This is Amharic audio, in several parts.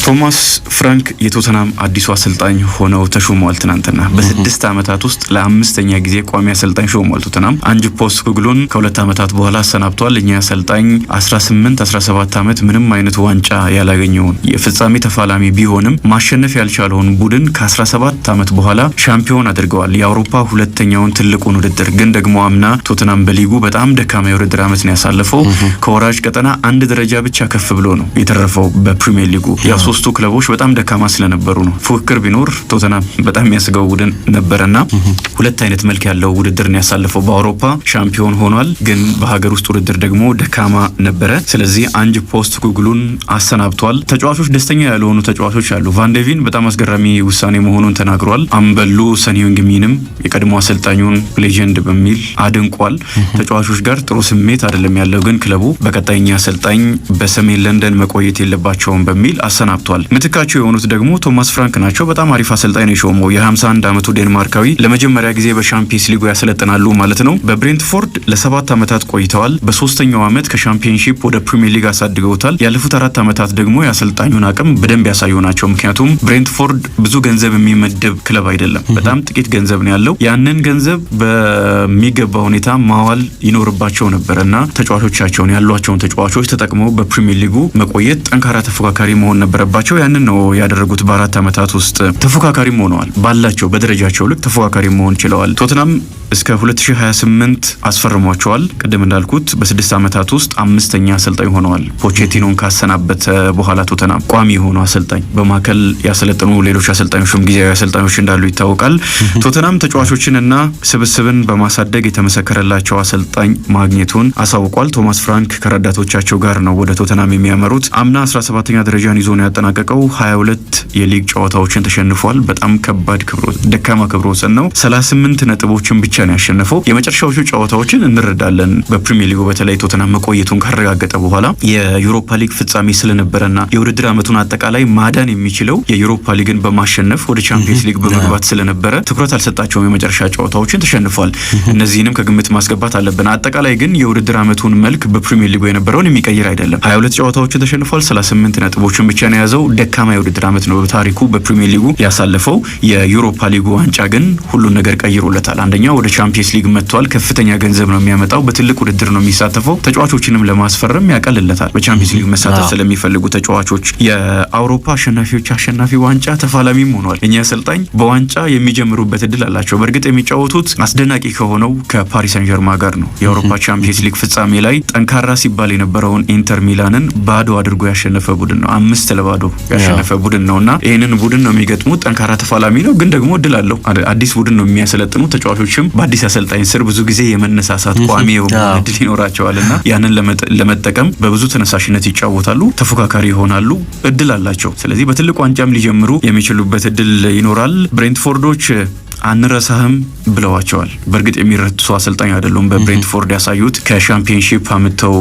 ቶማስ ፍራንክ የቶተናም አዲሱ አሰልጣኝ ሆነው ተሾመዋል። ትናንትና በ6 አመታት ውስጥ ለአምስተኛ ጊዜ ቋሚ አሰልጣኝ ሾመዋል። ቶተናም አንጅ ፖስቴኮግሉን ከ2 አመታት በኋላ አሰናብቷል። እኛ አሰልጣኝ 17 አመት ምንም አይነት ዋንጫ ያላገኘውን የፍጻሜ ተፋላሚ ቢሆንም ማሸነፍ ያልቻለውን ቡድን ከ17 አመት በኋላ ሻምፒዮን አድርገዋል። የአውሮፓ ሁለተኛውን ትልቁን ውድድር ግን ደግሞ አምና ቶተናም በሊጉ በጣም ደካማ የውድድር አመት ነው ያሳለፈው። ከወራጅ ቀጠና አንድ ደረጃ ብቻ ከፍ ብሎ ነው የተረፈው በፕሪሚየር ሊጉ። ሶስቱ ክለቦች በጣም ደካማ ስለነበሩ ነው። ፉክክር ቢኖር ቶተናም በጣም የሚያስገው ቡድን ነበርና ሁለት አይነት መልክ ያለው ውድድር ነው ያሳለፈው። በአውሮፓ ሻምፒዮን ሆኗል፣ ግን በሀገር ውስጥ ውድድር ደግሞ ደካማ ነበረ። ስለዚህ አንጅ ፖስቴኮግሉን አሰናብቷል። ተጫዋቾች ደስተኛ ያልሆኑ ተጫዋቾች አሉ። ቫንዴቪን በጣም አስገራሚ ውሳኔ መሆኑን ተናግሯል። አምበሉ ሰን ሄዩንግሚንም የቀድሞ አሰልጣኙን ሌጀንድ በሚል አድንቋል። ተጫዋቾች ጋር ጥሩ ስሜት አይደለም ያለው፣ ግን ክለቡ በቀጣይኛ አሰልጣኝ በሰሜን ለንደን መቆየት የለባቸውም በሚል አሰናብቷል። ምትካቸው የሆኑት ደግሞ ቶማስ ፍራንክ ናቸው። በጣም አሪፍ አሰልጣኝ ነው የሾመው። የ51 አመቱ ዴንማርካዊ ለመጀመሪያ ጊዜ በሻምፒየንስ ሊጉ ያሰለጥናሉ ማለት ነው። በብሬንትፎርድ ለ7 አመታት ቆይተዋል። በሶስተኛው አመት ከሻምፒየንሺፕ ወደ ፕሪሚየር ሊግ አሳድገውታል። ያለፉት 4 አመታት ደግሞ የአሰልጣኙን አቅም በደንብ ያሳዩ ናቸው። ምክንያቱም ብሬንትፎርድ ብዙ ገንዘብ የሚመደብ ክለብ አይደለም። በጣም ጥቂት ገንዘብ ነው ያለው። ያንን ገንዘብ በሚገባ ሁኔታ ማዋል ይኖርባቸው ነበርና ተጫዋቾቻቸውን ያሏቸውን ተጫዋቾች ተጠቅመው በፕሪሚየር ሊጉ መቆየት፣ ጠንካራ ተፎካካሪ መሆን ነበረባቸው። ያንን ነው ያደረጉት። በ4 አመታት ውስጥ ተፎካካሪም ሆነዋል። ባላቸው በደረጃቸው ልክ ተፎካካሪ መሆን ችለዋል። ቶተናም እስከ 2028 አስፈርሟቸዋል። ቅድም እንዳልኩት በ6 አመታት ውስጥ 5ኛ አሰልጣኝ ሆነዋል። ፖቼቲኖን ካሰናበተ በኋላ ቶተናም ቋሚ የሆኑ አሰልጣኝ በማከል ያሰለጠኑ ሌሎች አሰልጣኞችም ጊዜያዊ አሰልጣኞች እንዳሉ ይታወቃል። ቶተናም ተጫዋቾችንና ስብስብን በማሳደግ የተመሰከረላቸው አሰልጣኝ ማግኘቱን አሳውቋል። ቶማስ ፍራንክ ከረዳቶቻቸው ጋር ነው ወደ ቶተናም የሚያመሩት። አምና 17ኛ ደረጃን ይዞ ነው ያጠናቀቀው። 22 የሊግ ጨዋታዎችን ተሸንፏል። በጣም ከባድ ደካማ ክብረ ወሰን ነው። 38 ነጥቦችን ብቻ ነው ያሸነፈው። የመጨረሻዎቹ ጨዋታዎችን እንረዳለን። በፕሪሚየር ሊጉ በተለይ ቶተናም መቆየቱን ካረጋገጠ በኋላ የዩሮፓ ሊግ ፍጻሜ ስለነበረና የውድድር አመቱን አጠቃላይ ማዳን የሚችለው የዩሮፓ ሊግን በማሸነፍ ወደ ቻምፒየንስ ሊግ በመግባት ስለነበረ ትኩረት አልሰጣቸውም። የመጨረሻ ጨዋታዎችን ተሸንፏል። እነዚህንም ከግምት ማስገባት አለብን። አጠቃላይ ግን የውድድር አመቱን መልክ በፕሪሚየር ሊጉ የነበረውን የሚቀይር አይደለም። 22 ጨዋታዎችን ተሸንፏል። 38 ነጥቦችን ብቻ ነው የያዘው። ደካማ የውድድር አመት ነው በታሪኩ በፕሪሚየር ሊጉ ያሳለፈው። የዩሮፓ ሊጉ ዋንጫ ግን ሁሉን ነገር ቀይሮለታል። አንደኛ ወደ ቻምፒየንስ ሊግ መጥቷል። ከፍተኛ ገንዘብ ነው የሚያመጣው። በትልቅ ውድድር ነው የሚሳተፈው። ተጫዋቾችንም ለማስፈረም ያቀልለታል። በቻምፒየንስ ሊግ መሳተፍ ስለሚፈልጉ ተጫዋቾች የአውሮፓ አሸናፊዎች አሸናፊ ዋንጫ ተፋላሚም ሆኗል። እኛ አሰልጣኝ በዋንጫ የሚጀምሩበት እድል አላቸው። በእርግጥ የሚጫወቱት አስደናቂ ከሆነው ከፓሪስ ሰን ጀርማ ጋር ነው። የአውሮፓ ቻምፒየንስ ሊግ ፍጻሜ ላይ ጠንካራ ሲባል የነበረውን ኢንተር ሚላንን ባዶ አድርጎ ያሸነፈ ቡድን ነው። 5-0 ያሸነፈ ቡድን ነውና ይሄንን ቡድን ነው የሚገጥሙት። ጠንካራ ተፋላሚ ነው፣ ግን ደግሞ እድል አለው። አዲስ ቡድን ነው የሚያሰለጥኑ ተጫዋቾችም በአዲስ አሰልጣኝ ስር ብዙ ጊዜ የመነሳሳት ቋሚ የሆነ እድል ይኖራቸዋልና ያንን ለመጠቀም በብዙ ተነሳሽነት ይጫወታሉ፣ ተፎካካሪ ይሆናሉ፣ እድል አላቸው። ስለዚህ በትልቅ ዋንጫም ሊጀምሩ የሚችሉበት እድል ይኖራል። ብሬንትፎርዶች አንረሳህም ብለዋቸዋል። በእርግጥ የሚረሱ አሰልጣኝ አይደሉም። በብሬንትፎርድ ያሳዩት ከሻምፒየንሺፕ አምጥተው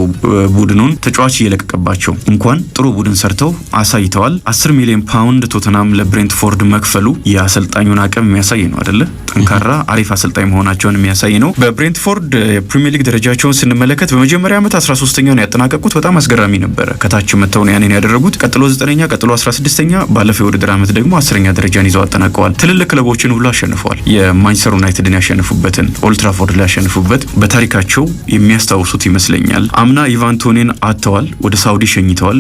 ቡድኑን ተጫዋች እየለቀቀባቸው እንኳን ጥሩ ቡድን ሰርተው አሳይተዋል። 10 ሚሊዮን ፓውንድ ቶተናም ለብሬንትፎርድ መክፈሉ የአሰልጣኙን አቅም የሚያሳይ ነው አይደለ? ጠንካራ አሪፍ አሰልጣኝ መሆናቸውን የሚያሳይ ነው። በብሬንትፎርድ የፕሪሚየር ሊግ ደረጃቸውን ስንመለከት በመጀመሪያ ዓመት 13ኛውን ያጠናቀቁት በጣም አስገራሚ ነበረ። ከታች መተው ነው ያንን ያደረጉት። ቀጥሎ 9ኛ፣ ቀጥሎ 16ኛ፣ ባለፈው የውድድር ዓመት ደግሞ 10ኛ ደረጃን ይዘው አጠናቀዋል። ትልልቅ ክለቦችን ሁሉ አሸንፈዋል። የማንቸስተር ዩናይትድን ያሸንፉበትን ኦልትራፎርድ ላይ ያሸንፉበት በታሪካቸው የሚያስታውሱት ይመስለኛል። አምና ኢቫን ቶኒን አጥተዋል፣ ወደ ሳውዲ ሸኝተዋል።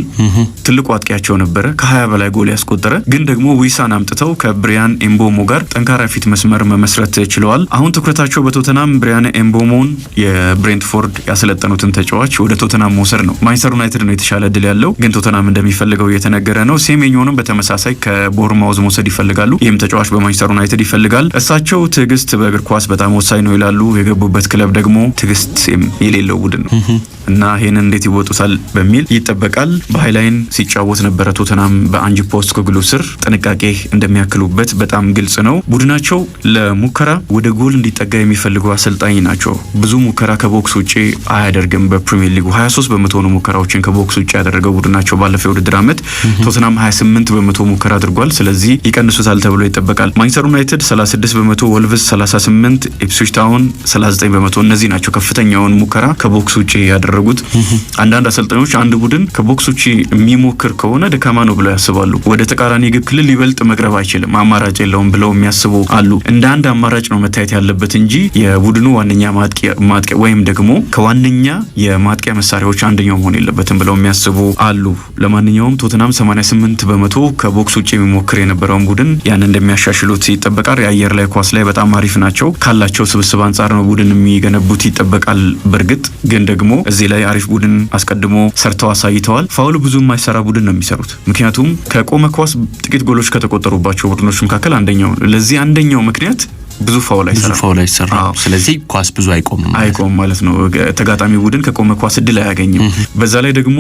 ትልቁ አጥቂያቸው ነበረ፣ ከ20 በላይ ጎል ያስቆጠረ። ግን ደግሞ ዊሳን አምጥተው ከብሪያን ኤምቦሞ ጋር ጠንካራ ፊት መስመር መመስረት ችለዋል። አሁን ትኩረታቸው በቶተናም ብሪያን ኤምቦሞን የብሬንትፎርድ ያሰለጠኑትን ተጫዋች ወደ ቶተናም መውሰድ ነው። ማንቸስተር ዩናይትድ ነው የተሻለ እድል ያለው፣ ግን ቶተናም እንደሚፈልገው እየተነገረ ነው። ሴሜኞንም በተመሳሳይ ከቦርማውዝ መውሰድ ይፈልጋሉ። ይህም ተጫዋች በማንቸስተር ዩናይትድ ይፈልጋል። እሳቸው ትዕግስት በእግር ኳስ በጣም ወሳኝ ነው ይላሉ። የገቡበት ክለብ ደግሞ ትዕግስት የሌለው ቡድን ነው እና ይሄንን እንዴት ይወጡታል በሚል ይጠበቃል። በሃይላይን ሲጫወት ነበረ ቶተናም በአንጅ ፖስቴኮግሉ ስር። ጥንቃቄ እንደሚያክሉበት በጣም ግልጽ ነው። ቡድናቸው ለሙከራ ወደ ጎል እንዲጠጋ የሚፈልጉ አሰልጣኝ ናቸው። ብዙ ሙከራ ከቦክስ ውጪ አያደርግም። በፕሪሚየር ሊጉ 23 በመቶ ነው ሙከራዎችን ከቦክስ ውጪ ያደረገው ቡድናቸው። ባለፈው የውድድር ዓመት ቶተናም 28 በመቶ ሙከራ አድርጓል። ስለዚህ ይቀንሱታል ተብሎ ይጠበቃል። ማንቸስተር ዩናይትድ 36 በመቶ፣ ወልቭስ 38፣ ኢፕስዊች ታውን 39 በመቶ። እነዚህ ናቸው ከፍተኛውን ሙከራ ከቦክስ ውጪ ያደረጉት። አንዳንድ አሰልጣኞች አንድ ቡድን ከቦክስ ውጪ የሚሞክር ከሆነ ደካማ ነው ብለው ያስባሉ። ወደ ተቃራኒ ግብ ክልል ሊበልጥ መቅረብ አይችልም፣ አማራጭ የለውም ብለው የሚያስቡ አሉ። እንደ አንድ አማራጭ ነው መታየት ያለበት እንጂ የቡድኑ ዋነኛ ማጥቂያ ወይም ደግሞ ከዋነኛ የማጥቂያ መሳሪያዎች አንደኛው መሆን የለበትም ብለው የሚያስቡ አሉ። ለማንኛውም ቶተናም 88 በመቶ ከቦክስ ውጪ የሚሞክር የነበረውን ቡድን ያን እንደሚያሻሽሉት ይጠበቃል። የአየር ላይ ኳስ ላይ በጣም አሪፍ ናቸው። ካላቸው ስብስብ አንጻር ነው ቡድን የሚገነቡት ይጠበቃል። በእርግጥ ግን ደግሞ እዚህ ላይ አሪፍ ቡድን አስቀድሞ ሰርተው አሳይተዋል። ፋውል ብዙ የማይሰራ ቡድን ነው የሚሰሩት። ምክንያቱም ከቆመ ኳስ ጥቂት ጎሎች ከተቆጠሩባቸው ቡድኖች መካከል አንደኛው። ለዚህ አንደኛው ምክንያት ብዙ ፋውል አይሰራም። ስለዚህ ኳስ ብዙ አይቆምም ማለት ነው። ተጋጣሚ ቡድን ከቆመ ኳስ እድል አያገኝም። በዛ ላይ ደግሞ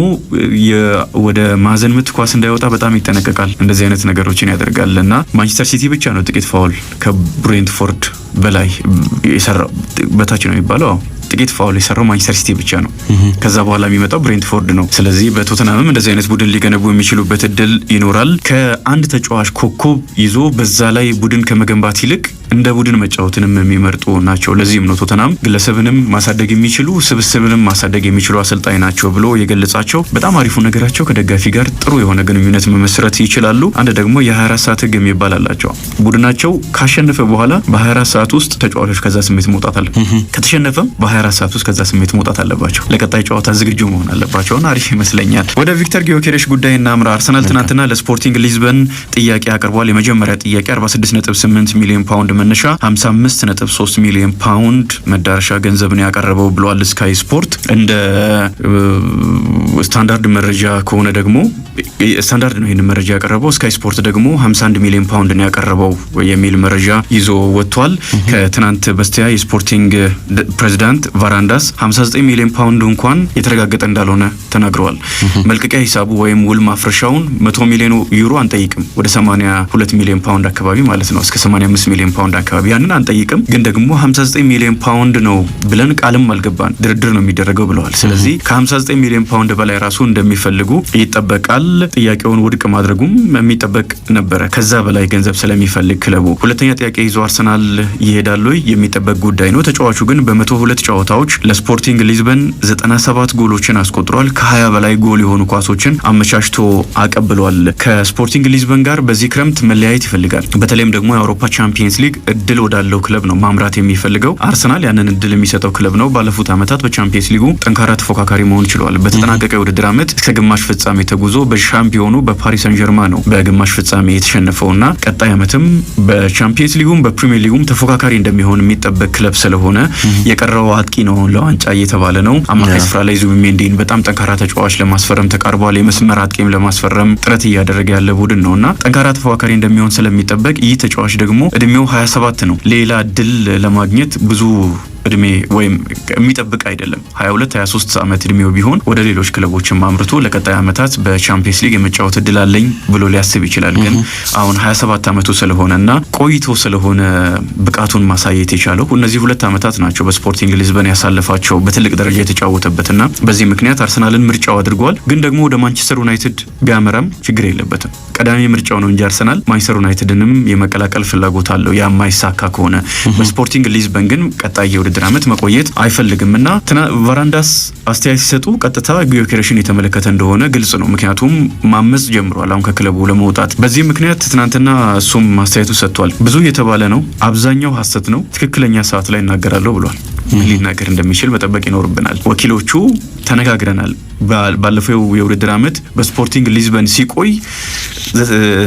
ወደ ማዕዘን ምት ኳስ እንዳይወጣ በጣም ይጠነቀቃል። እንደዚህ አይነት ነገሮችን ያደርጋል እና ማንቸስተር ሲቲ ብቻ ነው ጥቂት ፋውል ከብሬንትፎርድ በላይ የሰራው። በታች ነው የሚባለው ጥቂት ፋውል የሰራው ማንቸስተር ሲቲ ብቻ ነው። ከዛ በኋላ የሚመጣው ብሬንትፎርድ ነው። ስለዚህ በቶተናምም እንደዚህ አይነት ቡድን ሊገነቡ የሚችሉበት እድል ይኖራል። ከአንድ ተጫዋች ኮከብ ይዞ በዛ ላይ ቡድን ከመገንባት ይልቅ እንደ ቡድን መጫወትንም የሚመርጡ ናቸው። ለዚህም ነው ቶተናም ግለሰብንም ማሳደግ የሚችሉ ስብስብንም ማሳደግ የሚችሉ አሰልጣኝ ናቸው ብሎ የገለጻቸው። በጣም አሪፉ ነገራቸው ከደጋፊ ጋር ጥሩ የሆነ ግንኙነት መመስረት ይችላሉ። አንድ ደግሞ የ24 ሰዓት ህግ የሚባል አላቸው። ቡድናቸው ካሸነፈ በኋላ በ24 ሰዓት ውስጥ ተጫዋቾች ከዛ ስሜት መውጣት አለ። ከተሸነፈም በ24 ሰዓት ውስጥ ከዛ ስሜት መውጣት አለባቸው። ለቀጣይ ጨዋታ ዝግጁ መሆን አለባቸውና አሪፍ ይመስለኛል። ወደ ቪክተር ጊዮኬሬሽ ጉዳይ እናምራ። አርሰናል ትናንትና ለስፖርቲንግ ሊዝበን ጥያቄ አቅርቧል። የመጀመሪያ ጥያቄ 46.8 ሚሊዮን ፓውንድ መነሻ 55.3 ሚሊዮን ፓውንድ መዳረሻ ገንዘብ ነው ያቀረበው ብሏል ስካይ ስፖርት። እንደ ስታንዳርድ መረጃ ከሆነ ደግሞ ስታንዳርድ ነው ይሄን መረጃ ያቀረበው። ስካይ ስፖርት ደግሞ 51 ሚሊዮን ፓውንድ ነው ያቀረበው የሚል መረጃ ይዞ ወጥቷል። ከትናንት በስቲያ የስፖርቲንግ ፕሬዚዳንት ቫራንዳስ 59 ሚሊዮን ፓውንድ እንኳን የተረጋገጠ እንዳልሆነ ተናግረዋል። መልቀቂያ ሂሳቡ ወይም ውል ማፍረሻውን 100 ሚሊዮን ዩሮ አንጠይቅም፣ ወደ 82 ሚሊዮን ፓውንድ አካባቢ ማለት ነው፣ እስከ 85 ሚሊዮን ፓውንድ አካባቢ ያንን አንጠይቅም፣ ግን ደግሞ 59 ሚሊዮን ፓውንድ ነው ብለን ቃልም አልገባን፣ ድርድር ነው የሚደረገው ብለዋል። ስለዚህ ከ59 ሚሊዮን ፓውንድ በላይ ራሱ እንደሚፈልጉ ይጠበቃል። ጥያቄውን ውድቅ ማድረጉም የሚጠበቅ ነበረ፣ ከዛ በላይ ገንዘብ ስለሚፈልግ ክለቡ። ሁለተኛ ጥያቄ ይዞ አርሰናል ይሄዳል የሚጠበቅ ጉዳይ ነው። ተጫዋቹ ግን በ102 ጨዋታዎች ለስፖርቲንግ ሊዝበን 97 ጎሎችን አስቆጥሯል። ከ20 በላይ ጎል የሆኑ ኳሶችን አመቻችቶ አቀብሏል። ከስፖርቲንግ ሊዝበን ጋር በዚህ ክረምት መለያየት ይፈልጋል። በተለይም ደግሞ የአውሮፓ ቻምፒየንስ ሊግ እድል ወዳለው ክለብ ነው ማምራት የሚፈልገው። አርሰናል ያንን እድል የሚሰጠው ክለብ ነው። ባለፉት ዓመታት በቻምፒየንስ ሊጉ ጠንካራ ተፎካካሪ መሆን ችሏል። በተጠናቀቀ የውድድር ዓመት እስከ ግማሽ ፍጻሜ ተጉዞ በሻምፒዮኑ በፓሪስ ሰን ጀርማ ነው በግማሽ ፍጻሜ የተሸነፈውና ቀጣይ ዓመትም በቻምፒየንስ ሊጉም በፕሪሚየር ሊጉም ተፎካካሪ እንደሚሆን የሚጠበቅ ክለብ ስለሆነ የቀረው አጥቂ ነው ለዋንጫ እየተባለ ነው። አማካይ ስፍራ ላይ ዙቢሜንዲን በጣም ጠንካራ ተጫዋች ለማስፈረም ተቃርቧል። የመስመር አጥቂም ለማስፈረም ጥረት እያደረገ ያለ ቡድን ነውና ጠንካራ ተፎካካሪ እንደሚሆን ስለሚጠበቅ ይህ ተጫዋች ደግሞ እድሜው 27 ነው። ሌላ ድል ለማግኘት ብዙ እድሜ ወይም የሚጠብቅ አይደለም። 22 23 ዓመት እድሜው ቢሆን ወደ ሌሎች ክለቦችን ማምርቶ ለቀጣይ ዓመታት በቻምፒየንስ ሊግ የመጫወት እድል አለኝ ብሎ ሊያስብ ይችላል። ግን አሁን 27 ዓመቱ ስለሆነና ቆይቶ ስለሆነ ብቃቱን ማሳየት የቻለው እነዚህ 2 ዓመታት ናቸው በስፖርቲንግ ሊዝበን ያሳለፋቸው በትልቅ ደረጃ የተጫወተበትና በዚህ ምክንያት አርሰናልን ምርጫው አድርጓል። ግን ደግሞ ወደ ማንቸስተር ዩናይትድ ቢያመራም ችግር የለበትም። ቀዳሚ ምርጫው ነው እንጂ አርሰናል ማንቸስተር ዩናይትድንም የመቀላቀል ፍላጎት አለው ያማይሳካ ከሆነ። በስፖርቲንግ ሊዝበን ግን ቀጣይ የውድድር ዓመት መቆየት አይፈልግምና ቫራንዳስ አስተያየት ሲሰጡ ቀጥታ ጊዮኬሬሽን የተመለከተ እንደሆነ ግልጽ ነው። ምክንያቱም ማመጽ ጀምሯል አሁን ከክለቡ ለመውጣት። በዚህ ምክንያት ትናንትና እሱም አስተያየቱ ሰጥቷል። ብዙ የተባለ ነው፣ አብዛኛው ሐሰት ነው፣ ትክክለኛ ሰዓት ላይ እናገራለሁ ብሏል። ምን ሊናገር እንደሚችል መጠበቅ ይኖርብናል። ወኪሎቹ ተነጋግረናል። ባለፈው የውድድር ዓመት በስፖርቲንግ ሊዝበን ሲቆይ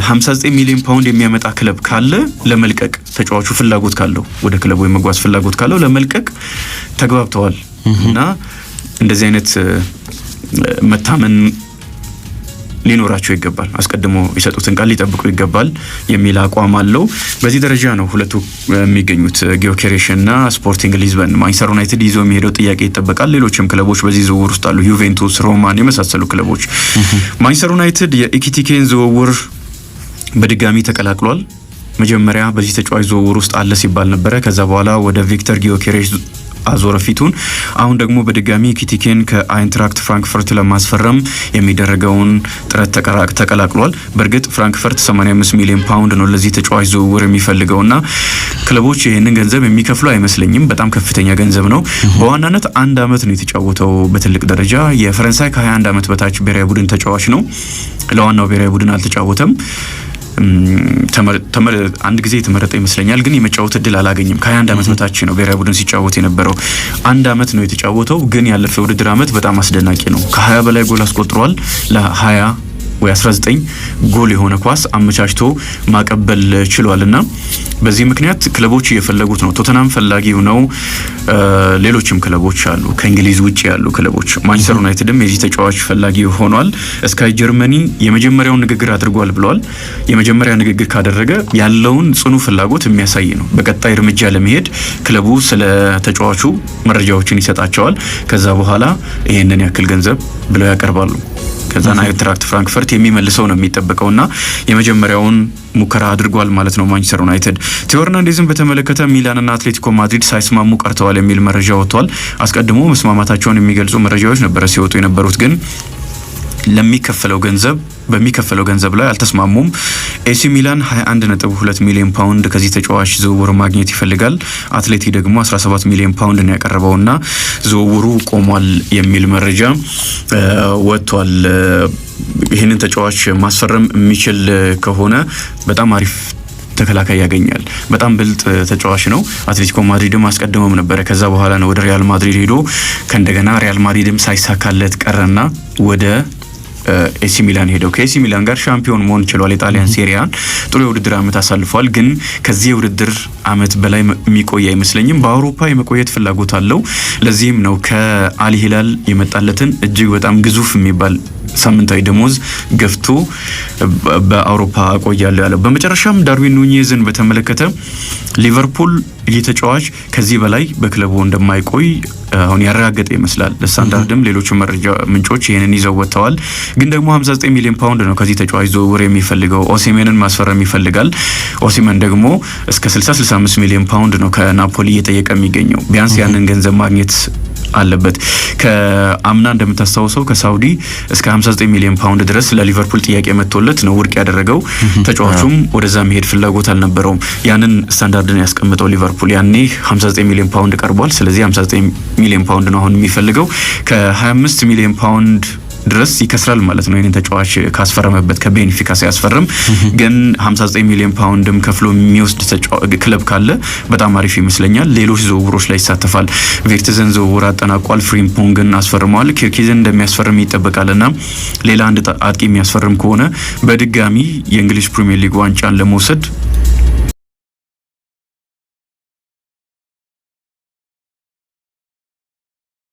59 ሚሊዮን ፓውንድ የሚያመጣ ክለብ ካለ ለመልቀቅ ተጫዋቹ ፍላጎት ካለው ወደ ክለቡ የመጓዝ ፍላጎት ካለው ለመልቀቅ ተግባብተዋል እና እንደዚህ አይነት መታመን ሊኖራቸው ይገባል። አስቀድሞ የሰጡትን ቃል ሊጠብቁ ይገባል የሚል አቋም አለው። በዚህ ደረጃ ነው ሁለቱ የሚገኙት ጊዮኬሬሽ እና ስፖርቲንግ ሊዝበን። ማንቸስተር ዩናይትድ ይዞ የሚሄደው ጥያቄ ይጠበቃል። ሌሎችም ክለቦች በዚህ ዝውውር ውስጥ አሉ፣ ዩቬንቱስ፣ ሮማን የመሳሰሉ ክለቦች። ማንቸስተር ዩናይትድ የኢኪቲኬን ዝውውር በድጋሚ ተቀላቅሏል። መጀመሪያ በዚህ ተጫዋች ዝውውር ውስጥ አለ ሲባል ነበረ። ከዛ በኋላ ወደ ቪክተር ጊዮኬሬሽ አዞረ ፊቱን። አሁን ደግሞ በድጋሚ ኪቲኬን ከአይንትራክት ፍራንክፈርት ለማስፈረም የሚደረገውን ጥረት ተቀላቅሏል። በእርግጥ ፍራንክፈርት 85 ሚሊዮን ፓውንድ ነው ለዚህ ተጫዋች ዝውውር የሚፈልገውና ክለቦች ይሄንን ገንዘብ የሚከፍሉ አይመስለኝም። በጣም ከፍተኛ ገንዘብ ነው። በዋናነት 1 አመት ነው የተጫወተው በትልቅ ደረጃ። የፈረንሳይ ከ21 አመት በታች ብሔራዊ ቡድን ተጫዋች ነው። ለዋናው ብሔራዊ ቡድን አልተጫወተም። አንድ ጊዜ የተመረጠ ይመስለኛል፣ ግን የመጫወት እድል አላገኘም። ከ21 አመት በታች ነው ብሔራዊ ቡድን ሲጫወት የነበረው። 1 አመት ነው የተጫወተው፣ ግን ያለፈው ውድድር አመት በጣም አስደናቂ ነው። ከ20 በላይ ጎል አስቆጥሯል። ለ20 ወይ 19 ጎል የሆነ ኳስ አመቻችቶ ማቀበል ችሏልና በዚህ ምክንያት ክለቦች እየፈለጉት ነው። ቶተናም ፈላጊው ነው። ሌሎችም ክለቦች አሉ፣ ከእንግሊዝ ውጪ ያሉ ክለቦች። ማንቸስተር ዩናይትድም የዚህ ተጫዋች ፈላጊ ሆኗል። ስካይ ጀርመኒ የመጀመሪያውን ንግግር አድርጓል ብለዋል። የመጀመሪያ ንግግር ካደረገ ያለውን ጽኑ ፍላጎት የሚያሳይ ነው። በቀጣይ እርምጃ ለመሄድ ክለቡ ስለ ተጫዋቹ መረጃዎችን ይሰጣቸዋል። ከዛ በኋላ ይሄንን ያክል ገንዘብ ብለው ያቀርባሉ። ከዛ አይንትራክት ፍራንክፈርት የሚመልሰው ነው የሚጠበቀውና የመጀመሪያውን ሙከራ አድርጓል ማለት ነው ማንቸስተር ዩናይትድ። ቴዎ ሄርናንዴዝን በተመለከተ ሚላንና አትሌቲኮ ማድሪድ ሳይስማሙ ቀርተዋል የሚል መረጃ ወጥቷል። አስቀድሞ መስማማታቸውን የሚገልጹ መረጃዎች ነበር ሲወጡ የነበሩት፣ ግን በሚከፈለው ገንዘብ ላይ አልተስማሙም። ኤሲ ሚላን 21.2 ሚሊዮን ፓውንድ ከዚህ ተጫዋች ዝውውር ማግኘት ይፈልጋል። አትሌቲ ደግሞ 17 ሚሊዮን ፓውንድ ነው ያቀረበውና ዝውውሩ ቆሟል የሚል መረጃ ወጥቷል። ይህንን ተጫዋች ማስፈረም የሚችል ከሆነ በጣም አሪፍ ተከላካይ ያገኛል። በጣም ብልጥ ተጫዋች ነው። አትሌቲኮ ማድሪድም አስቀድመም ነበረ። ከዛ በኋላ ነው ወደ ሪያል ማድሪድ ሄዶ ከእንደገና ሪያል ማድሪድም ሳይሳካለት ቀረና ወደ ኤሲ ሚላን ሄደው ከኤሲ ሚላን ጋር ሻምፒዮን መሆን ችሏል። የጣሊያን ሴሪያን ጥሩ የውድድር አመት አሳልፏል። ግን ከዚህ የውድድር አመት በላይ የሚቆይ አይመስለኝም። በአውሮፓ የመቆየት ፍላጎት አለው። ለዚህም ነው ከአል ሂላል የመጣለትን እጅግ በጣም ግዙፍ የሚባል ሳምንታዊ ደሞዝ ገፍቶ በአውሮፓ አቆያለሁ ያለው። በመጨረሻም ዳርዊን ኑኔዝን በተመለከተ ሊቨርፑል እየተጫዋች ከዚህ በላይ በክለቡ እንደማይቆይ አሁን ያረጋገጠ ይመስላል። ለስታንዳርድም ሌሎች መረጃ ምንጮች ይሄንን ይዘው ወጥተዋል። ግን ደግሞ 59 ሚሊዮን ፓውንድ ነው ከዚህ ተጫዋች ዝውውር የሚፈልገው። ኦሲሜንን ማስፈረም ይፈልጋል። ኦሲሜን ደግሞ እስከ 60-65 ሚሊዮን ፓውንድ ነው ከናፖሊ እየጠየቀ የሚገኘው። ቢያንስ ያንን ገንዘብ ማግኘት አለበት። ከአምና እንደምታስታውሰው ከሳውዲ እስከ 59 ሚሊዮን ፓውንድ ድረስ ለሊቨርፑል ጥያቄ መጥቶለት ነው ውድቅ ያደረገው። ተጫዋቹም ወደዛ መሄድ ፍላጎት አልነበረውም። ያንን ስታንዳርድን ያስቀምጠው ሊቨርፑል ያኔ 59 ሚሊዮን ፓውንድ ቀርቧል። ስለዚህ 59 ሚሊዮን ፓውንድ ነው አሁን የሚፈልገው። ከ25 ሚሊዮን ፓውንድ ድረስ ይከስራል ማለት ነው። ይሄን ተጫዋች ካስፈረመበት ከቤንፊካ ሲያስፈርም ግን 59 ሚሊዮን ፓውንድም ከፍሎ የሚወስድ ክለብ ካለ በጣም አሪፍ ይመስለኛል። ሌሎች ዝውውሮች ላይ ይሳተፋል። ቬርትዘን ዝውውር አጠናቋል። ፍሪምፖንግን አስፈርመዋል። ኪርኪዝን እንደሚያስፈርም ይጠበቃልና ሌላ አንድ አጥቂ የሚያስፈርም ከሆነ በድጋሚ የእንግሊዝ ፕሪሚየር ሊግ ዋንጫን ለመውሰድ